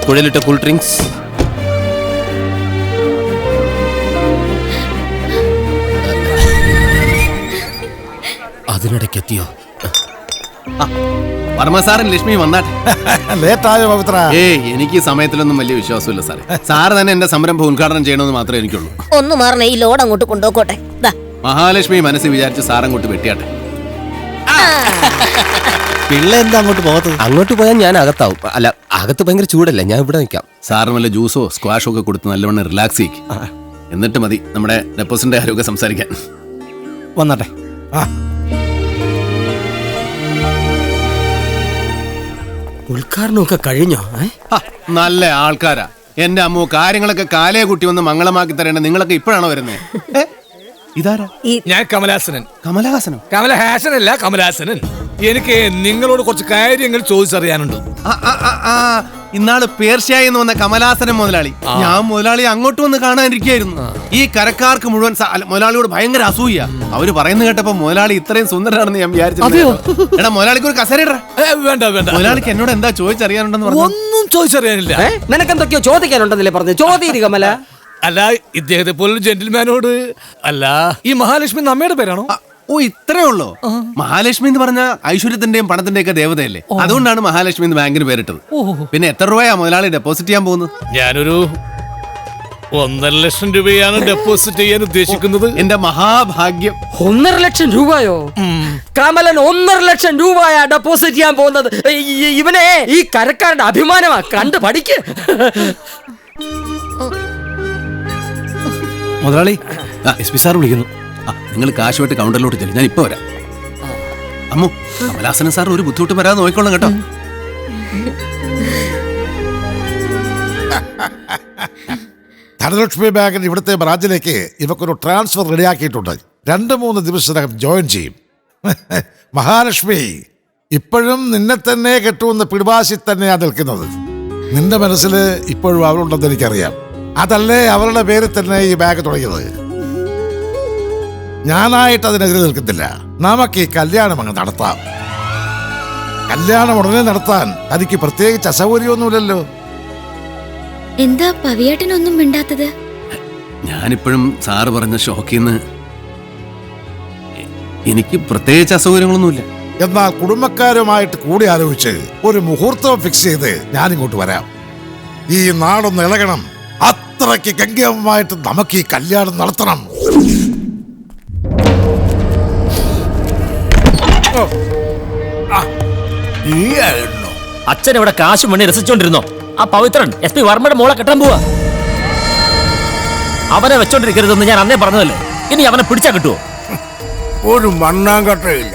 കുഴലിട്ട കൂൾ ഡ്രിങ്ക്സ്. അതിനിടയ്ക്കെത്തിയോ?
വർമ്മ സാറും ലക്ഷ്മി വന്നാട്ടെ.
ലേറ്റായോ പവിത്ര?
എനിക്ക് ഈ സമയത്തിലൊന്നും വലിയ വിശ്വാസമില്ല സാറേ. സാറ് തന്നെ എന്റെ സംരംഭം ഉദ്ഘാടനം ചെയ്യണമെന്ന് മാത്രമേ എനിക്കുള്ളൂ.
ഒന്ന് മാറണേ, ഈ ലോഡ് അങ്ങോട്ട് കൊണ്ടുപോക്കോട്ടെ.
മഹാലക്ഷ്മി മനസ്സിൽ വിചാരിച്ച് സാറങ്ങോട്ട് വെട്ടിയാട്ടെ.
പിള്ള എന്താ അങ്ങോട്ട് പോകത്തത്?
അങ്ങോട്ട് പോയാൽ ഞാൻ അകത്താവും. അല്ല, അകത്ത് ഭയങ്കര ചൂടല്ലേ, ഞാൻ ഇവിടെ നിൽക്കാം.
സാറിന് വല്ല ജ്യൂസോ സ്ക്വാഷോ ഒക്കെ കൊടുത്ത് നല്ലവണ്ണം റിലാക്സ് ചെയ്യിക്കും. എന്നിട്ട് മതി നമ്മുടെ ഡെപ്പോസിറ്റിന്റെ കാര്യമൊക്കെ സംസാരിക്കാൻ.
വന്നാട്ടെ.
ഉദ്ഘാടനമൊക്കെ കഴിഞ്ഞോ?
നല്ല ആൾക്കാരാ. എന്റെ അമ്മു, കാര്യങ്ങളൊക്കെ കാലേ കുട്ടി വന്ന് മംഗളമാക്കി തരേണ്ട നിങ്ങളൊക്കെ ഇപ്പോഴാണോ വരുന്നത്? ഇതാരാ?
ഞാൻ കമലാസനൻ.
കമലഹാസനോ?
കമലഹാസനല്ല, കമലാസനൻ. എനിക്ക് നിങ്ങളോട് കുറച്ച് കാര്യങ്ങൾ ചോദിച്ചറിയാനുണ്ട്.
ഇന്നാള് പേർഷ്യായി എന്ന് വന്ന കമലാസനം മുതലാളി, ഞാൻ മുതലാളി അങ്ങോട്ട് വന്ന് കാണാനിരിക്കായിരുന്നു. ഈ കരക്കാർക്ക് മുഴുവൻ മുതലാളിയോട് ഭയങ്കര അസൂയ. അവര് പറയുന്നത് കേട്ടപ്പോ മുതലാളി ഇത്രയും സുന്ദരനാണെന്ന് ഞാൻ വിചാരിച്ചു. എടാ, മുതലാളിക്ക് ഒരു കസേര
വേണ്ട വേണ്ട.
മുതലാളിക്ക് എന്നോട് എന്താ ചോദിച്ചറിയാനുണ്ടെന്ന് പറഞ്ഞു?
ഒന്നും ചോദിച്ചറിയാനില്ല.
നിനക്കെന്തൊക്കെയോ ചോദിക്കാനുണ്ടെന്നല്ലേ പറഞ്ഞു? ചോദ്യം കമല.
അല്ല, ഇദ്ദേഹത്തെ പോലൊരു ജെന്റിൽമാനോട്. അല്ല, ഈ മഹാലക്ഷ്മി നമ്മയുടെ പേരാണോ?
ഓ, ഇത്രേ ഉള്ളോ? മഹാലക്ഷ്മി എന്ന് പറഞ്ഞ ഐശ്വര്യത്തിന്റെയും പണത്തിന്റെയും ഒക്കെ ദേവതയല്ലേ? അതുകൊണ്ടാണ് മഹാലക്ഷ്മി എന്ന് ബാങ്കിന് പേരിട്ടത്. പിന്നെ എത്ര രൂപയാ മുതലാളി ഡെപ്പോസിറ്റ് ചെയ്യാൻ പോകുന്നത്?
ഞാനൊരു 1.5 ലക്ഷം രൂപയാണ് ഡെപ്പോസിറ്റ് ചെയ്യാൻ ഉദ്ദേശിക്കുന്നത്.
എന്റെ മഹാഭാഗ്യം.
1.5 ലക്ഷം രൂപയോ? കമലൻ 1.5 ലക്ഷം രൂപയാ ഡെപ്പോസിറ്റ് ചെയ്യാൻ പോകുന്നത്. ഇവനെ ഈ കരക്കാരുടെ അഭിമാനമാ, കണ്ട് പഠിക്ക്.
മുതലാളി, എസ് പി സാർ വിളിക്കുന്നു. നിങ്ങൾ കാശുമായിട്ട് കൗണ്ടറിലോട്ട് ചെല്ലും, ഞാൻ ഇപ്പൊ വരാം. അമ്മു, കമലാസന സാർ ഒരു ബുദ്ധിമുട്ട് വരാതെ നോക്കിക്കോളാം കേട്ടോ.
ധനലക്ഷ്മി ബാങ്കിന്റെ ഇവിടുത്തെ ബ്രാഞ്ചിലേക്ക് ഇവക്കൊരു ട്രാൻസ്ഫർ റെഡിയാക്കിയിട്ടുണ്ട്. 2-3 ദിവസത്തിനകം ജോയിൻ ചെയ്യും. മഹാലക്ഷ്മി ഇപ്പോഴും നിന്നെ തന്നെ കെട്ടുമെന്ന് പിടിവാശി തന്നെയാണ് നിൽക്കുന്നത്. നിന്റെ മനസ്സിൽ ഇപ്പോഴും അവളുണ്ടെന്ന് എനിക്കറിയാം. അതല്ലേ അവളുടെ പേരിൽ തന്നെ ഈ ബാങ്ക് തുടങ്ങിയത്. ഞാനായിട്ട് അതിനെതിരെ നിൽക്കുന്നില്ല. നമുക്ക് ഈ കല്യാണം അങ്ങ് നടത്താം. കല്യാണം ഉടനെ നടത്താൻ എനിക്ക് പ്രത്യേകിച്ച് അസൗകര്യമൊന്നുമില്ലല്ലോ.
എന്താ പവിയേട്ടനൊന്നും മിണ്ടാത്തത്?
ഞാനിപ്പോഴും സാറ് പറഞ്ഞ ഷോക്കിന്ന് എനിക്ക് പ്രത്യേകിച്ച് അസൗകര്യങ്ങളൊന്നുമില്ല.
എന്നാൽ കുടുംബക്കാരുമായിട്ട് കൂടി ആലോചിച്ച് ഒരു മുഹൂർത്തം ഫിക്സ് ചെയ്ത് ഞാനിങ്ങോട്ട് വരാം. ഈ നാടൊന്ന് ഇളകണം. അത്രയ്ക്ക് ഗംഭീരമായിട്ട് നമുക്ക് ഈ കല്യാണം നടത്തണം.
അച്ഛൻ ഇവിടെ കാശ് മണി രസിച്ചോണ്ടിരുന്നോ? ആ പവിത്രൻ എസ് പി വർമ്മയുടെ മോളെ കെട്ടാൻ പോവാ. അവനെ വെച്ചോണ്ടിരിക്കരുതെന്ന് ഞാൻ അന്നേ പറഞ്ഞതല്ലേ. ഇനി അവനെ പിടിച്ചാ കിട്ടുവോ?
ഒരു മണ്ണാങ്കട്ടയില്ല.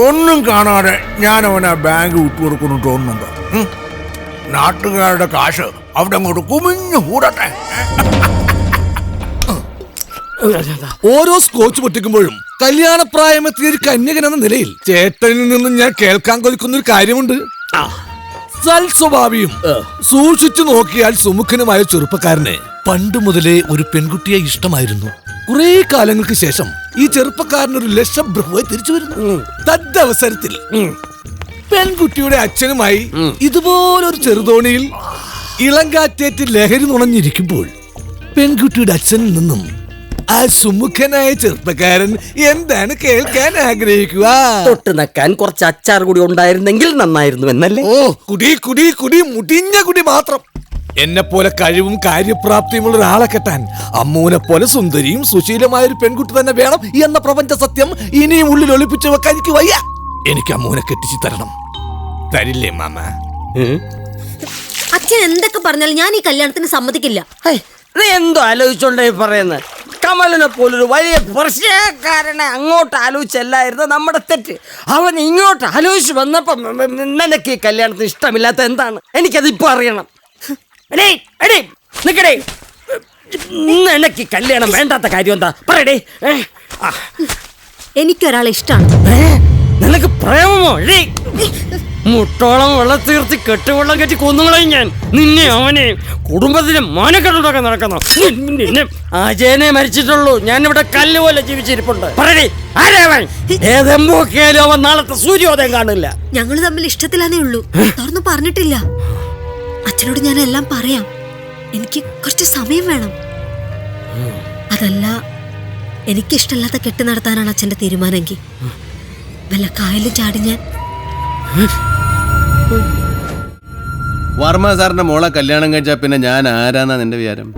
ഒന്നും കാണാതെ ഞാൻ അവനെ ബാങ്ക് വിട്ടുകൊടുക്കുന്നു തോന്നുന്നുണ്ടോ? നാട്ടുകാരുടെ കാശ് അവിടെ അങ്ങോട്ട് കുമിഞ്ഞു കൂടട്ടെ.
ഓരോ സ്കോച്ച് പൊട്ടിക്കുമ്പോഴും കല്യാണപ്രായമെത്തിയ ഒരു കന്യകൻ എന്ന നിലയിൽ ചേട്ടനിൽ നിന്നും ഞാൻ കേൾക്കാൻ കൊതിക്കുന്ന ഒരു കാര്യമുണ്ട്. സൽസ്വഭാവിയും സൂക്ഷിച്ചു നോക്കിയാൽ സുമുഖനുമായ ചെറുപ്പക്കാരനെ പണ്ട് മുതലേ ഒരു പെൺകുട്ടിയെ ഇഷ്ടമായിരുന്നു. കുറെ കാലങ്ങൾക്ക് ശേഷം ഈ ചെറുപ്പക്കാരനൊരു ലക്ഷഭ്രമായി തിരിച്ചു വരുന്നു. തദ്വസരത്തിൽ പെൺകുട്ടിയുടെ അച്ഛനുമായി ഇതുപോലൊരു ചെറുതോണിയിൽ ഇളങ്കാറ്റേറ്റ് ലഹരി നുണഞ്ഞിരിക്കുമ്പോൾ പെൺകുട്ടിയുടെ അച്ഛനിൽ നിന്നും ആ സുമുഖനായ ചെറുപ്പക്കാരൻ എന്താണ് കേൾക്കാൻ ആഗ്രഹിക്കുക?
തൊട്ട് നക്കാൻ കുറച്ച് അച്ചാർ കൂടി ഉണ്ടായിരുന്നെങ്കിൽ നന്നായിരുന്നു എന്നല്ലേ?
ഓ, കുടി കുടി കുടി, മുടിഞ്ഞ കുടി മാത്രം. എന്നെ പോലെ കഴിവും കാര്യപ്രാപ്തിയുമുള്ള ഒരാളെ കെട്ടാൻ അമ്മൂനെ പോലെ സുന്ദരിയും സുശീലമായ ഒരു പെൺകുട്ടി തന്നെ വേണം എന്ന പ്രപഞ്ച സത്യം ഇനിയും ഉള്ളിൽ ഒളിപ്പിച്ചു വെക്കാൻ എനിക്ക് വയ്യ. എനിക്ക് അമ്മൂനെ കെട്ടിച്ചു തരണം. തരില്ലേ മാമ?
അച്ഛൻ എന്തൊക്കെ പറഞ്ഞാലും ഞാൻ ഈ കല്യാണത്തിന് സമ്മതിക്കില്ല.
നീ എന്തോ ആലോചിച്ചോണ്ടേ പറയുന്നത്? കമലിനെ പോലൊരു വലിയ പ്രശ്നക്കാരനെ അങ്ങോട്ട് ആലോചിച്ചല്ലായിരുന്നു നമ്മുടെ തെറ്റ്. അവൻ ഇങ്ങോട്ട് ആലോചിച്ച് വന്നപ്പോ നിനക്ക് ഈ കല്യാണത്തിന് ഇഷ്ടമില്ലാത്ത എന്താണ്? എനിക്കതിപ്പോ അറിയണം. നിക്കടേ, നിനക്ക് കല്യാണം വേണ്ടാത്ത കാര്യം എന്താ പറയടേ?
എനിക്കൊരാളെ ഇഷ്ടമാണ്.
നിനക്ക് പ്രേമമോ? മുട്ടോളം വെള്ളം തീർത്തി കെട്ടുവെള്ളം കെട്ടി കൊന്നുകളയും ഞാൻ നിന്നെ അവനെ. കുടുംബത്തിലെ മോനക്കെട്ടൊക്കെ നടക്കുന്നു. നിന്നെ അജയനെ മരിച്ചിട്ടുള്ളൂ. ഞാനിവിടെ കല്ലുപോലെ ജീവിച്ചിരിപ്പുണ്ട്. പറയടി, ആരവൻ? ഏതെമ്പോക്കിയാലും അവൻ നാളത്തെ സൂര്യോദയം കാണില്ല.
ഞങ്ങൾ തമ്മിൽ ഇഷ്ടത്തിലാന്നേ ഉള്ളൂ, തുറന്നു പറഞ്ഞിട്ടില്ല. അച്ഛനോട് ഞാൻ എല്ലാം പറയാം. എനിക്ക് കുറച്ച് സമയം വേണം. അതല്ല, എനിക്കിഷ്ടമില്ലാത്ത കെട്ട് നടത്താനാണ് അച്ഛന്റെ തീരുമാനമെങ്കിൽ വല്ല കായലും ചാടി ഞാൻ.
വർമ്മ സാറിന്റെ മോളെ കല്യാണം കഴിച്ചാൽ പിന്നെ ഞാൻ ആരാന്നാ നിന്റെ വിചാരം?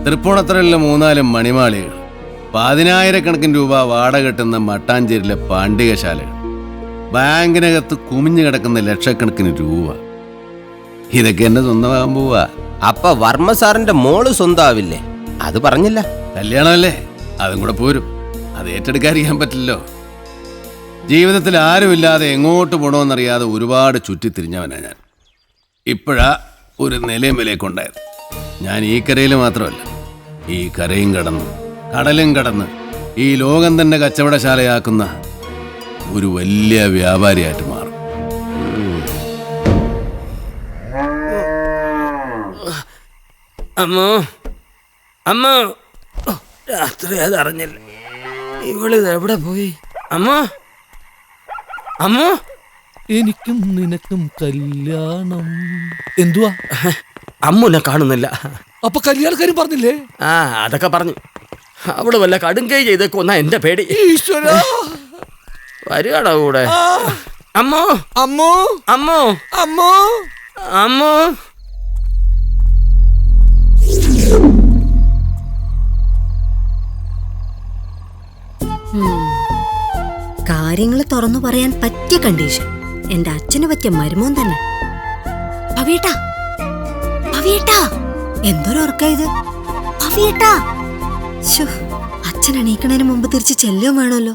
തൃപ്പൂണിത്തുറയിലെ 3-4 മണിമാളികൾ, 10,000-കണക്കിന് രൂപ വാടക കിട്ടുന്ന മട്ടാഞ്ചേരിയിലെ പാണ്ഡികശാലകൾ, ബാങ്കിനകത്ത് കുമിഞ്ഞു കിടക്കുന്ന ലക്ഷക്കണക്കിന് രൂപ, ഇതൊക്കെ എന്നെ സ്വന്തമാകാൻ പോവാ.
അപ്പൊ വർമ്മ സാറിന്റെ മോള് സ്വന്തമാവില്ലേ? അത് പറഞ്ഞില്ല.
കല്യാണമല്ലേ, അതും കൂടെ പോരും. അത് ഏറ്റെടുക്കാതിരിക്കാൻ പറ്റില്ലല്ലോ. ജീവിതത്തിൽ ആരുമില്ലാതെ എങ്ങോട്ട് പോകണമെന്നറിയാതെ ഒരുപാട് ചുറ്റിത്തിരിഞ്ഞവനാണ് ഞാൻ. ഇപ്പോഴാ ഒരു നിലയും വിലയൊക്കെണ്ടായത്. ഞാൻ ഈ കരയിൽ മാത്രമല്ല, ഈ കരയും കടന്ന് കടലും കടന്ന് ഈ ലോകം തന്നെ കച്ചവടശാലയാക്കുന്ന ഒരു വലിയ വ്യാപാരിയായിട്ട് മാറും.
അമ്മോ, അമ്മോ, രാത്രി അതറിഞ്ഞില്ല. ഇവളിത് എവിടെ പോയി? അമ്മോ, അമ്മോ,
എനിക്കും നിനക്കും കല്യാണം. എന്തുവാ?
അമ്മുനെ കാണുന്നില്ല.
അപ്പൊ കല്യാണക്കാരും പറഞ്ഞില്ലേ?
ആ, അതൊക്കെ പറഞ്ഞു. അവള് വല്ല കടുങ്കൈ ചെയ്തേക്കൊന്നാ എന്റെ പേടി.
ഈശ്വരാ,
വരികയാണോ കൂടെ? അമ്മോ,
അമ്മോ,
അമ്മോ,
അമ്മോ,
അമ്മോ.
കാര്യങ്ങൾ തുറന്നു പറയാൻ പറ്റിയ കണ്ടീഷൻ എന്റെ അച്ഛന് പറ്റിയ മരുമോൻ തന്നെ. പവിയേട്ടാ, പവിയേട്ടാ, എന്തൊരു ഉറക്ക ഇത്? പവിയേട്ടാ, അച്ഛൻ എണീക്കണതിന് മുമ്പ് തിരിച്ച് ചെല്ലും വേണമല്ലോ.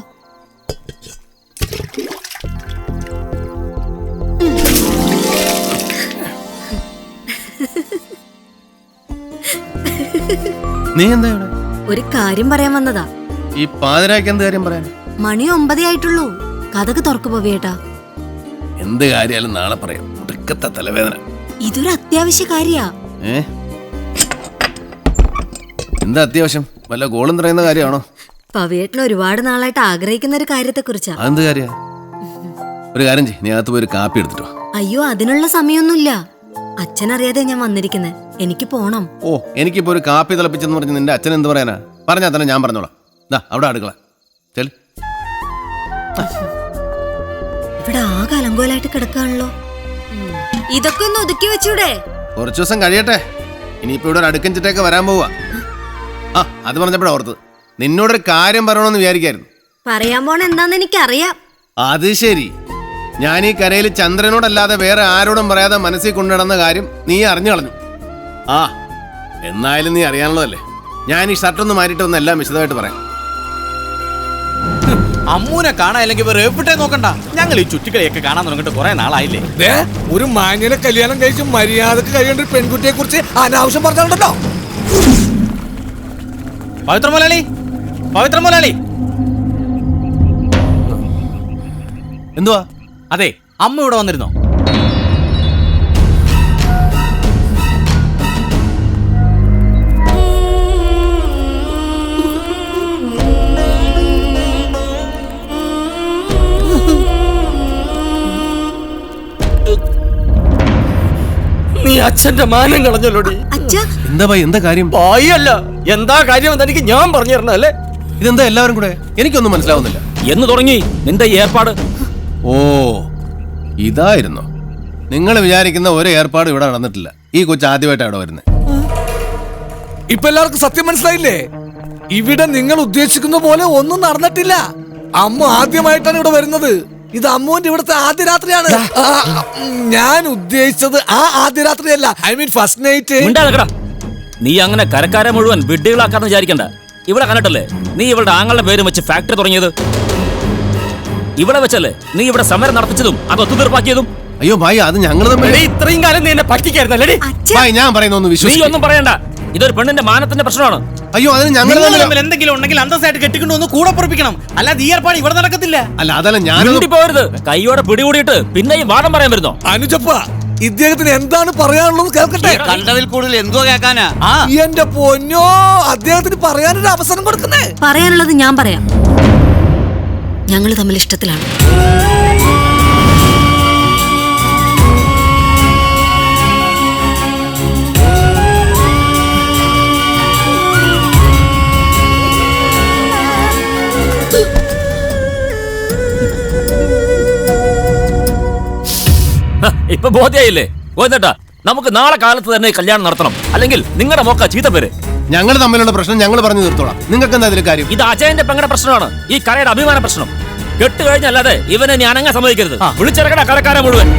നീ എന്താ ഇവിടെ?
ഒരു കാര്യം പറയാൻ വന്നതാ.
ഈ പാതിരാക്ക് എന്ത് കാര്യം പറയാൻ?
മണി 9 ആയിട്ടുള്ളൂ. കഥക് തുറക്കു പവിയേട്ടാ.
എന്ത് കാര്യാലും നാളെ പറയാം. മുടുക്കത്തെ തലവേദന.
ഇതൊരു അത്യാവശ്യ കാര്യാ.
എന്താ അത്യാവശ്യം? വല്ല ഗോളും പറയുന്ന കാര്യമാണോ?
പവിയേട്ടൻ ഒരുപാട് നാളായിട്ട് ആഗ്രഹിക്കുന്ന ഒരു കാര്യത്തെ കുറിച്ചാ.
അതെന്ത് കാര്യ? ഒരു കാര്യം ചെയ്യ്, നീ അകത്ത് പോയി ഒരു കാപ്പി എടുത്തിട്ടോ.
അയ്യോ, അതിനുള്ള സമയമൊന്നുമില്ല. അച്ഛനറിയാതെ ഞാൻ വന്നിരിക്കുന്നത്. എനിക്ക് പോണം.
ഓ, എനിക്കിപ്പോ ഒരു കാപ്പി തിളപ്പിച്ചെന്ന് പറഞ്ഞ് നിന്റെ അച്ഛൻ എന്ത് പറയാനാ? പറഞ്ഞാ തന്നെ ഞാൻ പറഞ്ഞോളാം. അവിടെ അടുക്കള ചെല്.
ഇവിടെ ആകെ അലങ്കോലായിട്ട് കിടക്കാണല്ലോ. ഇതൊക്കെ ഒന്ന് ഒതുക്കി വെച്ചൂടെ?
കുറച്ചു ദിവസം കഴിയട്ടെ. ഇനിയിപ്പോ ഇവിടെ ഒരു അടുക്കൻ ചിട്ടയൊക്കെ വരാൻ പോവാ. ആ, അത് പറഞ്ഞപ്പോഴാ ഓർത്തത്, നിന്നോടൊരു കാര്യം പറയണമെന്ന് വിചാരിക്കായിരുന്നു.
പറയാൻ പോണ എന്താന്ന് എനിക്കറിയാം.
അത് ശരി. ഞാൻ ഈ കരയിൽ ചന്ദ്രനോടല്ലാതെ വേറെ ആരോടും പറയാതെ മനസ്സിൽ കൊണ്ടുനടന്ന കാര്യം നീ അറിഞ്ഞു കളഞ്ഞു. ആ, എന്നായാലും നീ അറിയാനുള്ളതല്ലേ. ഞാൻ ഈ ഷർട്ടൊന്ന് മാറ്റിയിട്ട് ഒന്ന് എല്ലാം വിശദമായിട്ട് പറയാം.
അമ്മൂനെ കാണാനില്ലെങ്കിൽ വേറെ എവിടെ നോക്കണ്ട. ഞങ്ങൾ ഈ ചുറ്റിക്കളിയൊക്കെ കാണാൻ തുടങ്ങിട്ട് കുറെ നാളായില്ലേ.
ഒരു മാന്യനെ കല്യാണം കഴിച്ച് മര്യാദക്ക് കഴിയേണ്ട ഒരു പെൺകുട്ടിയെ കുറിച്ച് അനാവശ്യം പറഞ്ഞോ.
പവിത്ര മുതലാളി, പവിത്ര മുതലാളി.
എന്തുവാ?
അതെ, അമ്മ ഇവിടെ വന്നിരുന്നോ?
നീ അച്ഛന്റെ മാനം കളഞ്ഞല്ലോടി.
എന്താ ഭായി, എന്താ കാര്യം?
ഭായി അല്ല, എന്താ കാര്യം തനിക്ക് ഞാൻ പറഞ്ഞു തരണം അല്ലേ?
ഇതെന്താ എല്ലാവരും കൂടെ? എനിക്കൊന്നും മനസ്സിലാവുന്നില്ല.
എന്ന് തുടങ്ങി നിന്റെ ഏർപ്പാട്?
ഓ, ഇതായിരുന്നു. നിങ്ങൾ വിചാരിക്കുന്ന ഒരു ഏർപ്പാട് ഇവിടെ നടന്നിട്ടില്ല. ഈ കൊച്ചു ആദ്യമായിട്ടാണ് ഇവിടെ വരുന്നത്.
ഇപ്പൊ എല്ലാവർക്കും സത്യം മനസ്സിലായില്ലേ? ഇവിടെ നിങ്ങൾ ഉദ്ദേശിക്കുന്ന പോലെ ഒന്നും നടന്നിട്ടില്ല. അമ്മ ആദ്യമായിട്ടാണ് ഇവിടെ വരുന്നത്. ഇത് അമ്മുവിന്റെ ഇവിടുത്തെ ആദ്യ രാത്രിയാണ്. ഞാൻ ഉദ്ദേശിച്ചത് ആ ആദ്യ രാത്രിയല്ല, ഐ മീൻ ഫസ്റ്റ് നൈറ്റ്.
നീ അങ്ങനെ കരക്കാരെ മുഴുവൻ വിഡ്ഢികളാക്കാന്ന് വിചാരിക്കണ്ട. ഇവിടെ കണ്ടിട്ടല്ലേ നീ ഇവളുടെ ആങ്ങളുടെ പേരും വെച്ച് ഫാക്ടറി തുടങ്ങിയത്? ഇവിടെ വെച്ചല്ലേ നീ ഇവിടെ സമരം നടത്തിച്ചതും അത് ഒത്തുതീർപ്പാക്കിയതും?
അയ്യോ ഭായി, അത് ഞങ്ങൾ
ഇത്രയും കാലം നീ എന്നെ പറ്റിക്കായിരുന്നല്ലേ?
ഭായി, ഞാൻ പറയുന്ന ഒന്ന്
നീ
വിശ്വസിക്കും.
ഒന്നും പറയണ്ട. ഇതൊരു പെണ്ണിന്റെ മാനത്തിന്റെ പ്രശ്നമാണ്.
അയ്യോ, അതിന് ഞങ്ങൾ
എന്തെങ്കിലും ഉണ്ടെങ്കിൽ അന്തസ്സായിട്ട് കെട്ടിക്കൊണ്ടു കൂടെ പൊറപ്പിക്കണം. അല്ലാതെ ഈ ഏർപ്പാട് ഇവിടെ നടക്കത്തില്ല.
അല്ല, അതല്ല ഞാൻ
പോരുത്. കൈയോടെ പിടികൂടിയിട്ട് പിന്നെ ഈ വാദം പറയാൻ വരുന്നോ?
അനുജപ്പ, ഇദ്ദേഹത്തിന് എന്താണ് പറയാനുള്ളത് കേൾക്കട്ടെ.
കണ്ടതിൽ കൂടുതൽ എന്തോ കേൾക്കാനാ?
എന്റെ പൊന്നോ, അദ്ദേഹത്തിന് പറയാനൊരു അവസരം കൊടുക്കുന്നേ.
പറയാനുള്ളത് ഞാൻ പറയാം. ഞങ്ങൾ തമ്മിൽ ഇഷ്ടത്തിലാണ്.
ഇപ്പൊ ബോധ്യായില്ലേ? ഗോവിന്ദേട്ടാ, നമുക്ക് നാളെ കാലത്ത് തന്നെ കല്യാണം നടത്തണം. അല്ലെങ്കിൽ നിങ്ങളുടെ മോക്ക ചീത്ത പേര്.
ഞങ്ങൾ തമ്മിലുള്ള പ്രശ്നം ഞങ്ങൾ പറഞ്ഞു തീർത്തോളാം. നിങ്ങൾക്ക് എന്താ ഇതിൽ കാര്യം?
ഇത് അജയന്റെ പെങ്ങളുടെ പ്രശ്നമാണ്. ഈ കരയുടെ അഭിമാന പ്രശ്നം. കെട്ട് കഴിഞ്ഞല്ലാതെ ഇവനെ ഞാൻ അങ്ങ് സമ്മതിക്കരുത്. വിളിച്ചിറക്കട കരക്കാരെ മുഴുവൻ.